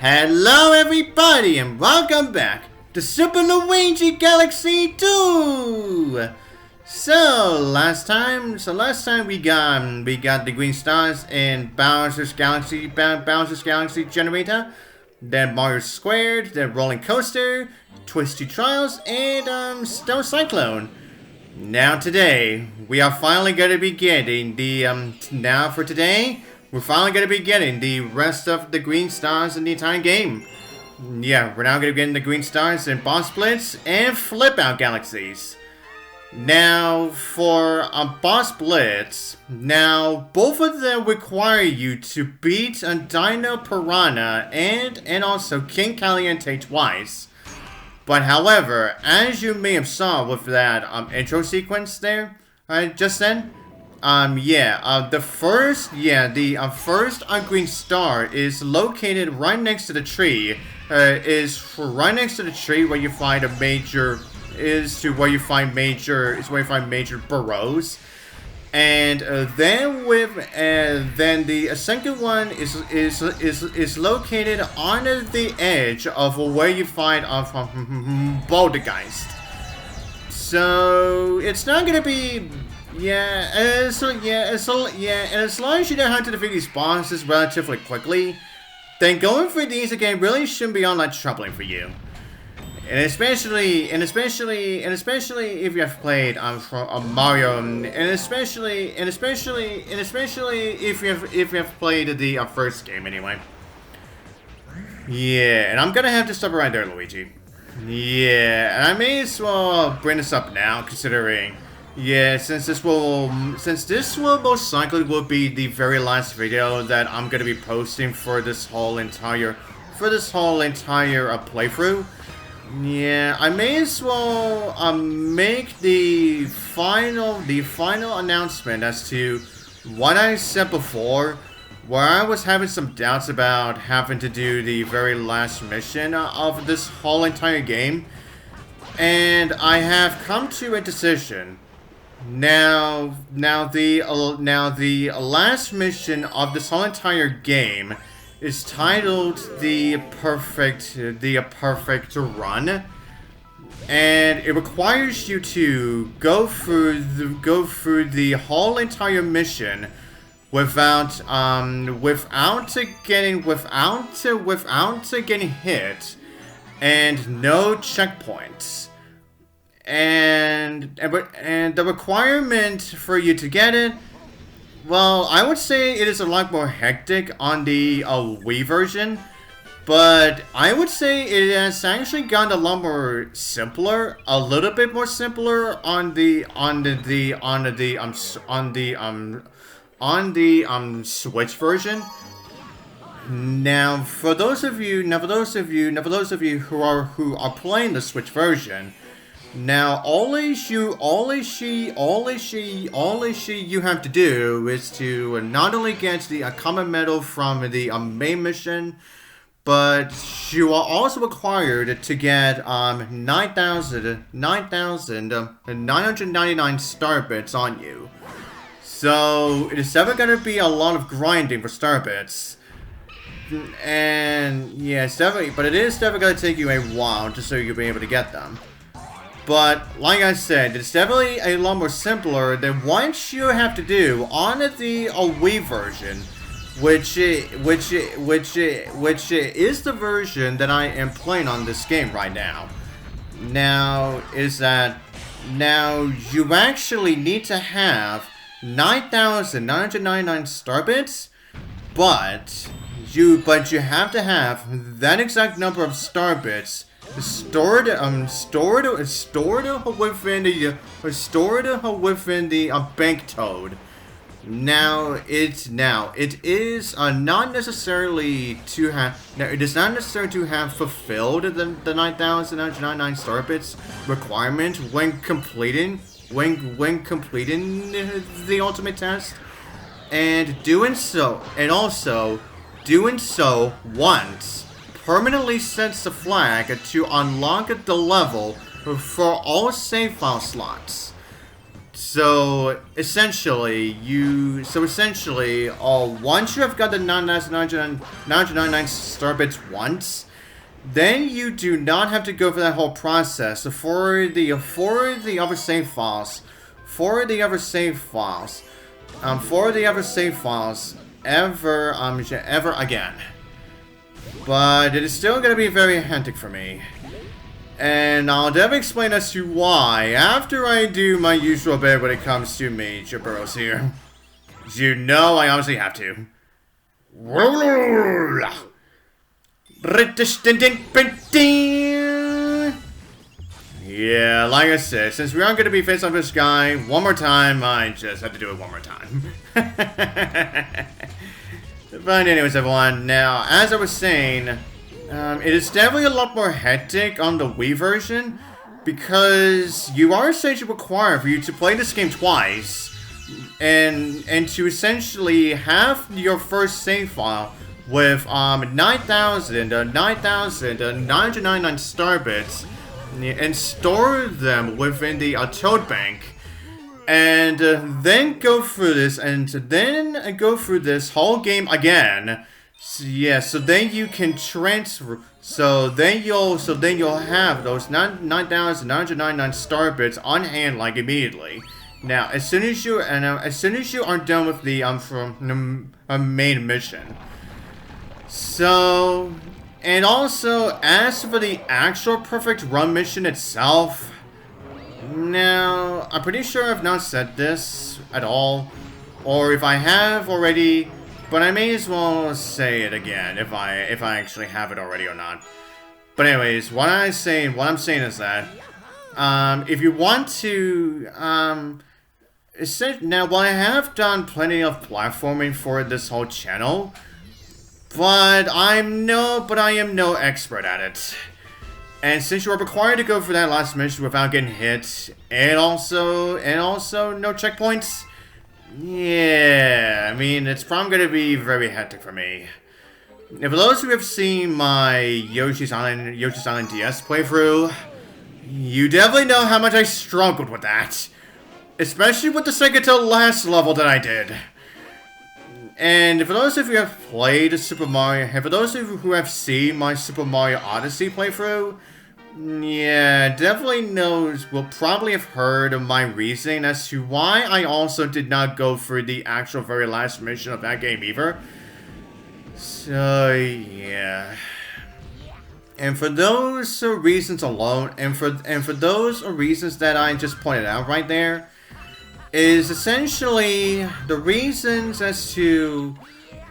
Hello everybody and welcome back to Super Luigi Galaxy 2! So last time we got the green stars in Bowser's Galaxy generator, then Mario Squared, then Rolling Coaster, Twisty Trials, and Stone Cyclone. Now today, we are finally going to be getting the, we're finally going to be getting the rest of the green stars in the entire game. Yeah, we're now going to be getting the green stars in Boss Blitz and Flip Out Galaxies. Now, for Boss Blitz, now, both of them require you to beat a Dino Piranha and also King Caliente twice. But however, as you may have saw with that intro sequence there, just then, the first green star is located right next to the tree. Right next to the tree where you find where you find major burrows. And then the second one is located on the edge of where you find Bouldergeist. So it's not gonna be and as long as you know how to defeat these bosses relatively quickly, then going through these again really shouldn't be all that troubling for you. And especially if you have played Mario, and especially if you have played the first game anyway. Yeah, and I'm gonna have to stop right there, Luigi. Yeah, and I may as well bring this up now, considering, yeah, since this will most likely will be the very last video that I'm gonna be posting for this whole entire playthrough. Yeah, I may as well make the final announcement as to what I said before, where I was having some doubts about having to do the very last mission of this whole entire game, and I have come to a decision. Now the last mission of this whole entire game is titled the perfect run, and it requires you to go through the whole entire mission without getting hit, and no checkpoints. And the requirement for you to get it, well, I would say it is a lot more hectic on the Wii version, but I would say it has actually gotten a lot more simpler, a little bit more simpler on the Switch version. Now, for those of you who are playing the Switch version, now, all you have to do is to not only get the common medal from the main mission, but you are also required to get 9,999 star bits on you. So it is never gonna be a lot of grinding for star bits, and yeah, but it is never gonna take you a while just so you'll be able to get them. But, like I said, it's definitely a lot more simpler than what you have to do on the Wii version, which is the version that I am playing on this game right now. Now, you actually need to have 9,999 star bits, but you have to have that exact number of star bits stored within the bank toad. Now it is not necessarily to have. Now it is not necessary to have fulfilled the 9,999 star bits requirement when completing the ultimate test, and doing so once permanently sets the flag to unlock the level for all save file slots. So essentially, once you have got the 999 star bits once, then you do not have to go for that whole process. So for the other save files, ever again. But it is still going to be very hectic for me. And I'll definitely explain as to why after I do my usual bit when it comes to Major Burrows here. You know I obviously have to. Yeah, like I said, since we aren't going to be facing off this guy one more time, I just have to do it one more time. But anyways, everyone, now, as I was saying, it is definitely a lot more hectic on the Wii version, because you are essentially required for you to play this game twice, and to essentially have your first save file with 9,999 star bits, and store them within the Toad Bank. And then go through this, whole game again. So, yeah, so then you can transfer. So then you'll have those 9,999 star bits on hand like immediately. Now, as soon as you are done with the main mission. So, and also as for the actual perfect run mission itself. Now, I'm pretty sure I've not said this at all, or if I have already, but I may as well say it again if I actually have it already or not. But anyways, what I'm saying is that if you want to now, while I have done plenty of platforming for this whole channel, but I am no expert at it. And since you are required to go for that last mission without getting hit, and also no checkpoints, yeah, I mean, it's probably going to be very hectic for me. And for those who have seen my Yoshi's Island DS playthrough, you definitely know how much I struggled with that. Especially with the second to last level that I did. And for those of you who have played Super Mario, and for those of you who have seen my Super Mario Odyssey playthrough, yeah, definitely will probably have heard of my reasoning as to why I also did not go for the actual very last mission of that game either. So, yeah. And for those reasons alone, and for those reasons that I just pointed out right there, is essentially the reasons as to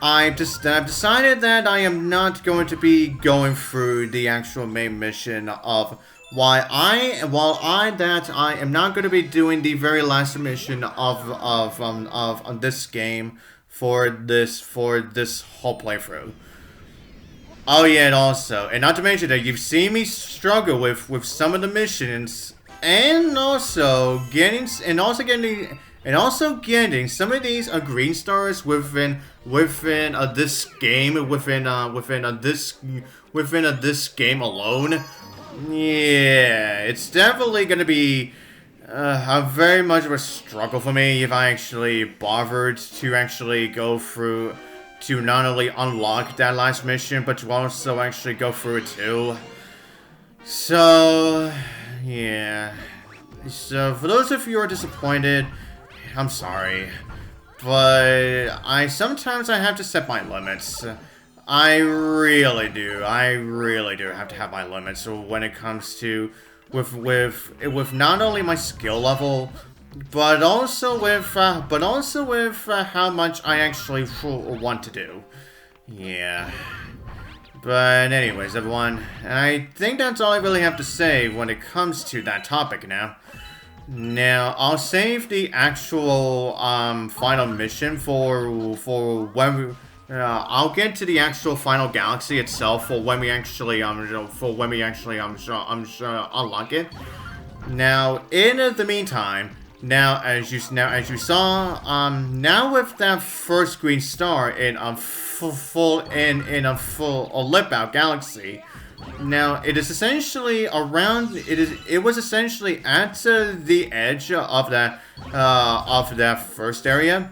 I've decided that I am not going to be going through the actual main mission of I am not going to be doing the very last mission of this game for this whole playthrough. Oh yeah, and not to mention that you've seen me struggle with some of the missions. And also getting some of these green stars within this game this game alone. Yeah, it's definitely gonna be very much of a struggle for me if I actually bothered to actually go through to not only unlock that last mission, but to also actually go through it too. So, yeah. So, for those of you who are disappointed, I'm sorry. But sometimes I have to set my limits. I really do have to have my limits when it comes to with not only my skill level, but also with how much I actually want to do. Yeah. But anyways, everyone, I think that's all I really have to say when it comes to that topic now. Now, I'll save the actual final mission for when we I'll get to the actual final galaxy itself for when we actually unlock it. Now, in the meantime, as you saw, now with that first green star in a full lip out galaxy, Now, it is essentially around. It was essentially at the edge of that first area,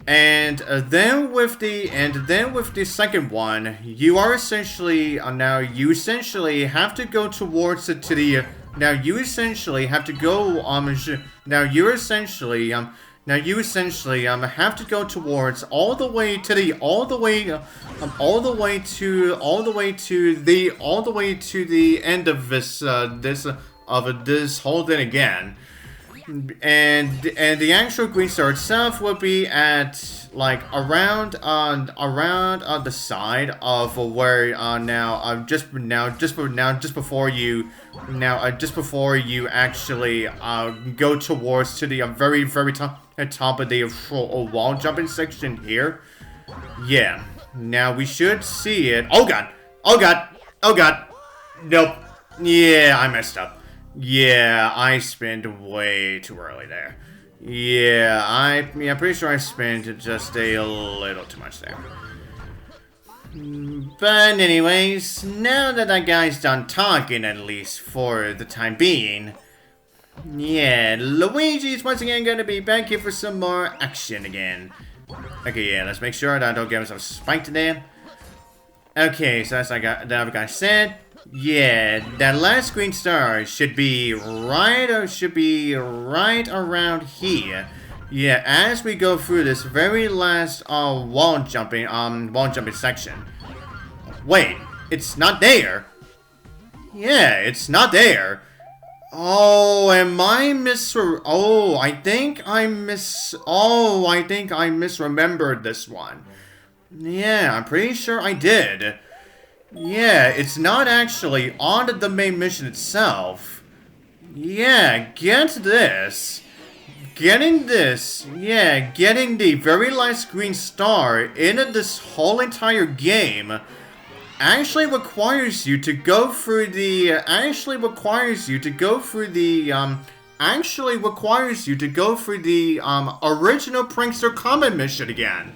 and then with the second one, you are essentially now you essentially have to go towards it to the. Now you essentially have to go Now you essentially have to go towards all the way to the end of this whole thing again. And the actual green star itself will be at like around on the side of where just before you actually go towards to the very top of the wall jumping section here. Yeah. Now we should see it. Oh god. Oh god. Oh god. Nope. Yeah, I messed up. Yeah, I spent way too early there. Yeah, I'm pretty sure I spent just a little too much there. But anyways, now that that guy's done talking, at least for the time being, yeah, Luigi's once again gonna be back here for some more action again. Okay, yeah, let's make sure that I don't get myself spiked today. Okay, so that's like that other guy said. Yeah, that last green star should be right around here. Yeah, as we go through this very last wall jumping section. Wait, it's not there. Yeah, it's not there. Oh, I think I misremembered this one. Yeah, I'm pretty sure I did. Yeah, it's not actually on the main mission itself. Yeah, get this. Getting the very last green star in this whole entire game actually requires you to go through the original Prankster Common mission again.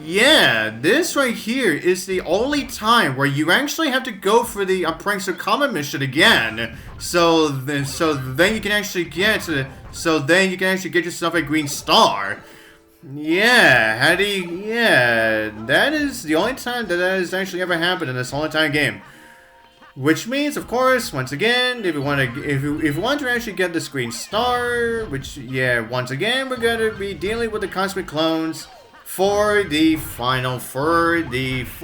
Yeah, this right here is the only time where you actually have to go for the Prankster Common mission again. So then you can actually get yourself a green star. Yeah, that is the only time that has actually ever happened in this whole entire game. Which means, of course, once again, if you want to actually get this green star, which once again we're gonna be dealing with the cosmic clones. For the final time.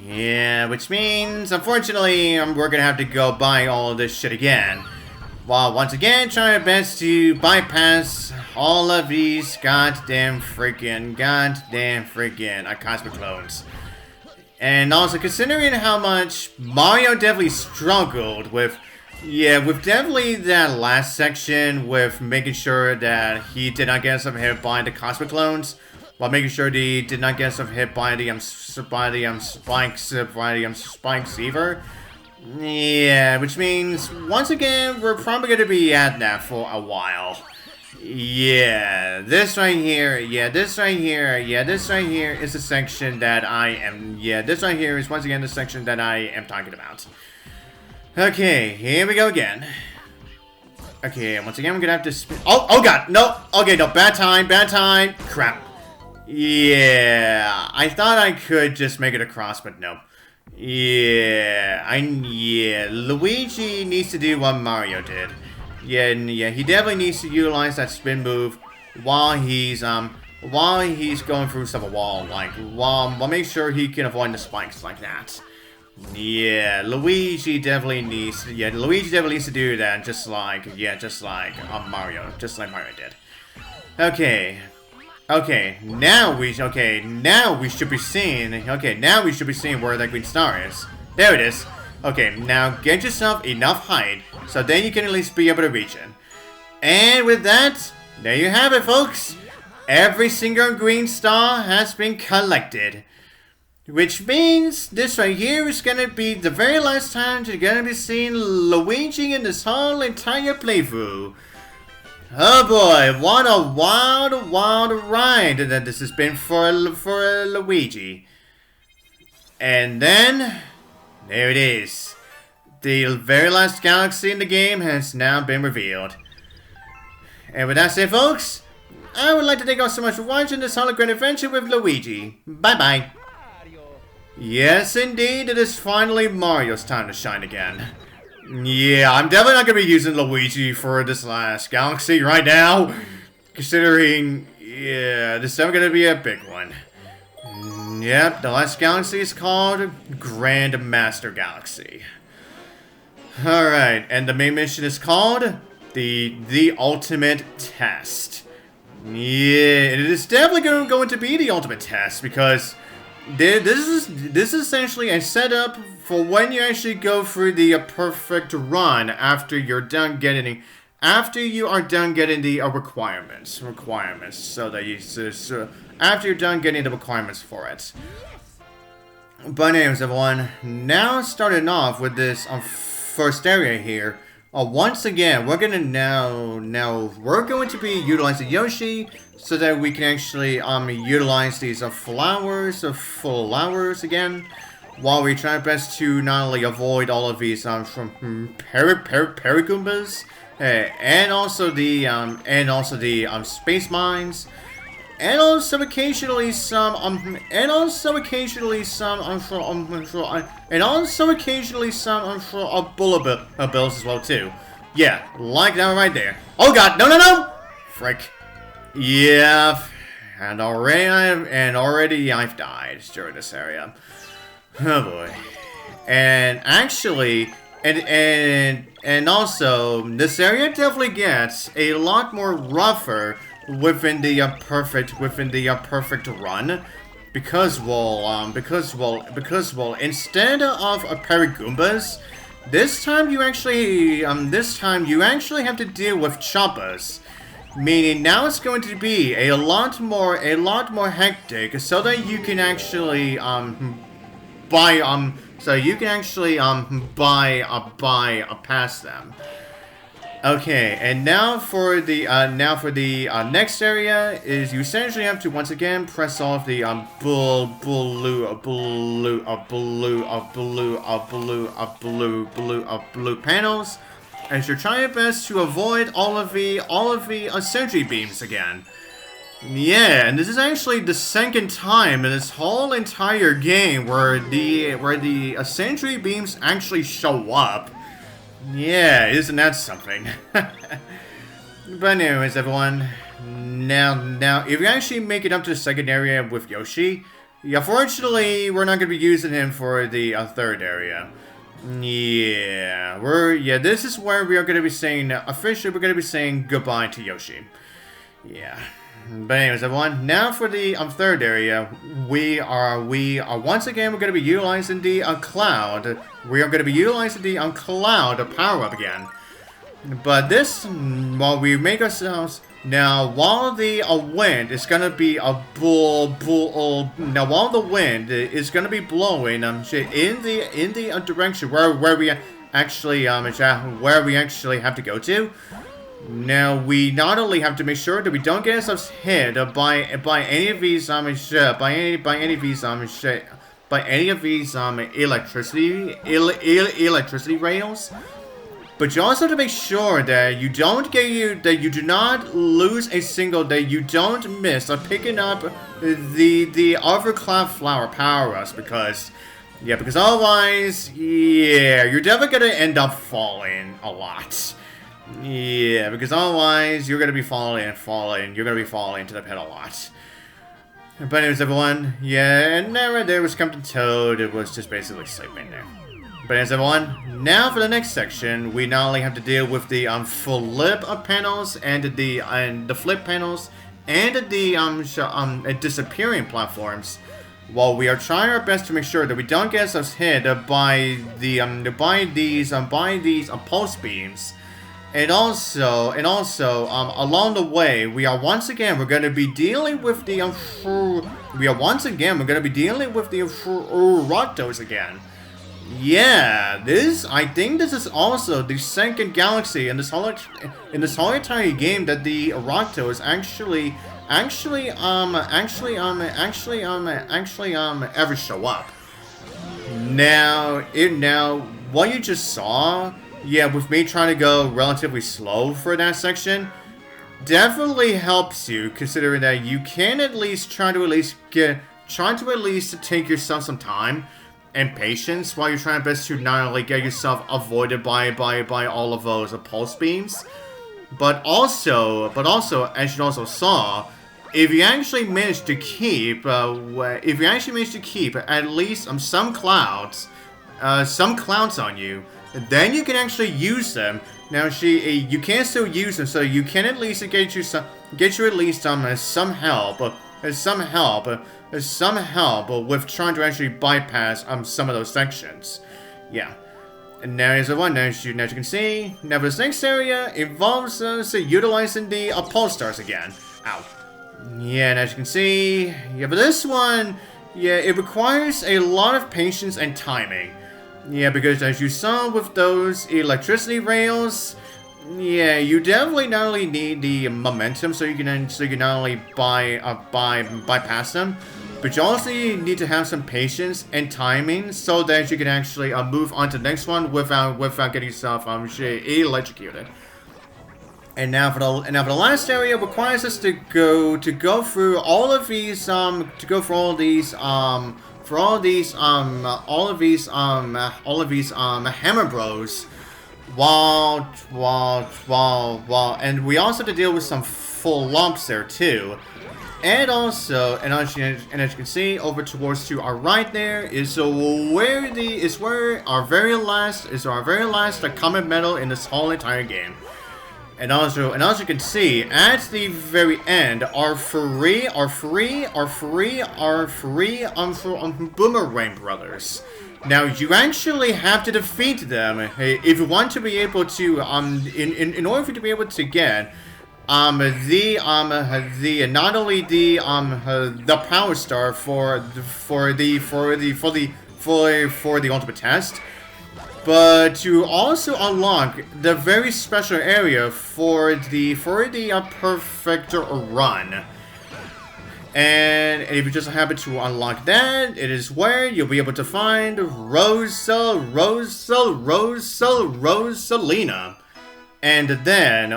Yeah, which means, unfortunately, we're gonna have to go buy all of this shit again. While once again trying our best to bypass all of these goddamn freaking cosmic clones. And also considering how much Mario definitely struggled with definitely that last section with making sure that he did not get himself hit by the cosmic clones, while making sure that he did not get himself hit by the spike Seaver. Yeah, which means once again we're probably gonna be at that for a while. Yeah, this right here is the section that I am. Yeah, this right here is once again the section that I am talking about. Okay, here we go again. Okay, once again, I'm gonna have to spin. Oh god, no. Okay, no, bad time. Crap. Yeah, I thought I could just make it across, but no. Yeah, Luigi needs to do what Mario did. Yeah, he definitely needs to utilize that spin move while he's going through some wall, while make sure he can avoid the spikes like that. Yeah, Luigi definitely needs to do that, just like Mario did. Okay, now we should be seeing where that green star is. There it is. Okay, now get yourself enough height so then you can at least be able to reach it. And with that, there you have it, folks. Every single green star has been collected. Which means this right here is gonna be the very last time you're gonna be seeing Luigi in this whole entire playthrough. Oh boy, what a wild, wild ride that this has been for Luigi. And then, there it is. The very last galaxy in the game has now been revealed. And with that said, folks, I would like to thank you all so much for watching this hologram adventure with Luigi. Bye-bye. Yes, indeed, it is finally Mario's time to shine again. Yeah, I'm definitely not going to be using Luigi for this last galaxy right now. Considering, yeah, this is definitely going to be a big one. Yep, the last galaxy is called Grandmaster Galaxy. Alright, and the main mission is called the Ultimate Test. Yeah, it is definitely going to be the Ultimate Test because this is essentially a setup for when you actually go through the perfect run after you're done getting after you are done getting the requirements so that you after you're done getting the requirements for it. But anyways, everyone, now starting off with this first area here. Once again, we're gonna we're going to be utilizing Yoshi so that we can actually utilize these flowers again, while we try our best to not only avoid all of these from Paragoombas, and also the space mines, and also occasionally some bullet bills as well too. Yeah, like that right there. Oh god, no! Frick. Yeah, and already I've died during this area. Oh boy. And actually, and also, this area definitely gets a lot more rougher within the perfect run, because instead of Paragoombas, this time you actually have to deal with choppas. Meaning now it's going to be a lot more hectic, so that you can actually buy past them. Okay, and now for the next area is you essentially have to once again press off the blue panels, as you're trying your best to avoid all of the Sentry Beams again. Yeah, and this is actually the second time in this whole entire game where the Sentry Beams actually show up. Yeah, isn't that something? But anyways, everyone, now if you actually make it up to the second area with Yoshi, unfortunately we're not going to be using him for the third area. Yeah, this is where we are going to be saying officially we're going to be saying goodbye to Yoshi. Yeah. But anyways, everyone, now for the third area, we are once again we're going to be utilizing the cloud. We are going to be utilizing the cloud power up again. But this, while we make ourselves now, while the wind is going to be while the wind is going to be blowing in the direction where we actually have to go to. Now we not only have to make sure that we don't get ourselves hit by any of these electricity rails, but you also have to make sure that you do not lose a single, that you don't miss picking up the other cloud flower power-ups, because otherwise, yeah, you're definitely gonna end up falling a lot. Yeah, because otherwise you're gonna be falling. You're gonna be falling to the pit a lot. But anyways, everyone, yeah, and right there was Captain Toad. It was just basically sleeping there. But anyways, everyone, now for the next section, we not only have to deal with the flip panels and the flip panels and the disappearing platforms. While we are trying our best to make sure that we don't get ourselves hit by these pulse beams. And also, along the way, we're going to be dealing with the Roctos again. Yeah, I think this is also the second galaxy in this whole entire game that the Roctos ever show up. Now, what you just saw, yeah, with me trying to go relatively slow for that section, definitely helps you, considering that you can at least try to at least take yourself some time and patience while you're trying best to not only get yourself avoided by all of those pulse beams, but also as you also saw, if you actually manage to keep at least some clouds on you, then you can actually use them. Now, you can still use them, so you can at least get you at least some help with trying to actually bypass some of those sections. Yeah. And now as you can see, now this next area involves us utilizing the pulse stars again. Ow. Yeah, and as you can see, yeah, but this one, yeah, it requires a lot of patience and timing. Yeah, because as you saw with those electricity rails, yeah, you definitely not only need the momentum so you can not only bypass them, but you also need to have some patience and timing so that you can actually move on to the next one without getting yourself electrocuted. And now for the last area requires us to go through all of these hammer bros, and we also have to deal with some Flomps there too. And also, as you can see, over towards to our right there is where our very last common medal in this whole entire game. And also, you can see at the very end, our free Boomerang Brothers. Now, you actually have to defeat them if you want to be able to in order for you to be able to get not only the power star for the ultimate test, but to also unlock the very special area for the perfect run. And if you just happen to unlock that, it is where you'll be able to find Rosalina. And then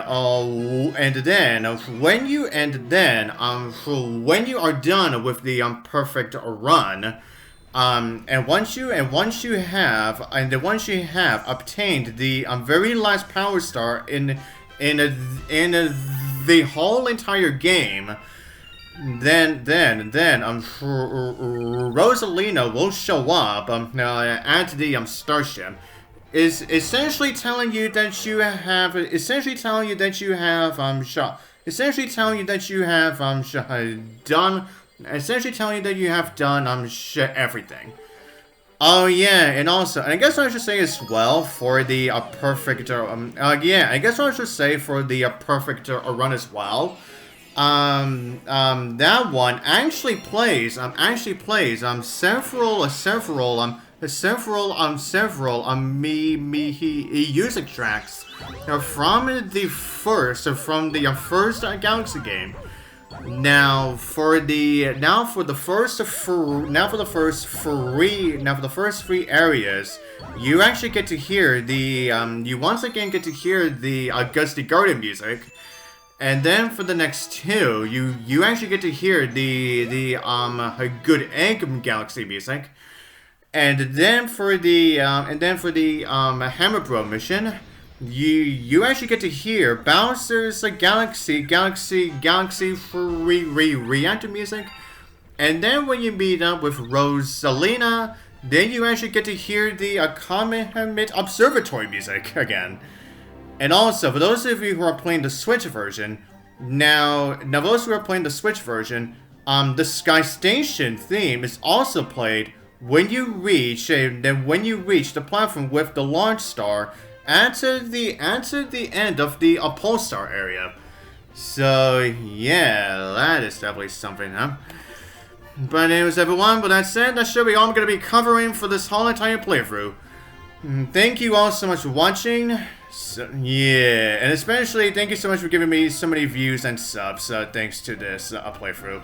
when you are done with the perfect run, and once you have obtained the very last power star in the whole entire game, then Rosalina will show up at the starship. Is essentially telling you that you have done everything. Oh yeah, and also, and I guess what I should say as well for the perfect run as well. That one actually plays several music tracks from the first Galaxy game. Now for the first three areas, you actually get to hear the Gusty Garden music. And then for the next two, you actually get to hear the Good Egg Galaxy music. And then for the Hammer Bro mission, you actually get to hear Bowser's Galaxy Reactor music. And then when you meet up with Rosalina, then you actually get to hear the Comet Observatory music again. And also, for those of you who are playing the Switch version, the Sky Station theme is also played when you reach the platform with the launch star at the end of the pulse star area. So yeah, that is definitely something, huh? But anyways, everyone, with that said, that should be all I'm going to be covering for this whole entire playthrough. Thank you all so much for watching. So, yeah, and especially thank you so much for giving me so many views and subs thanks to this playthrough.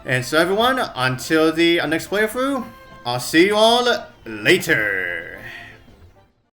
And so everyone, until the next playthrough, I'll see you all later.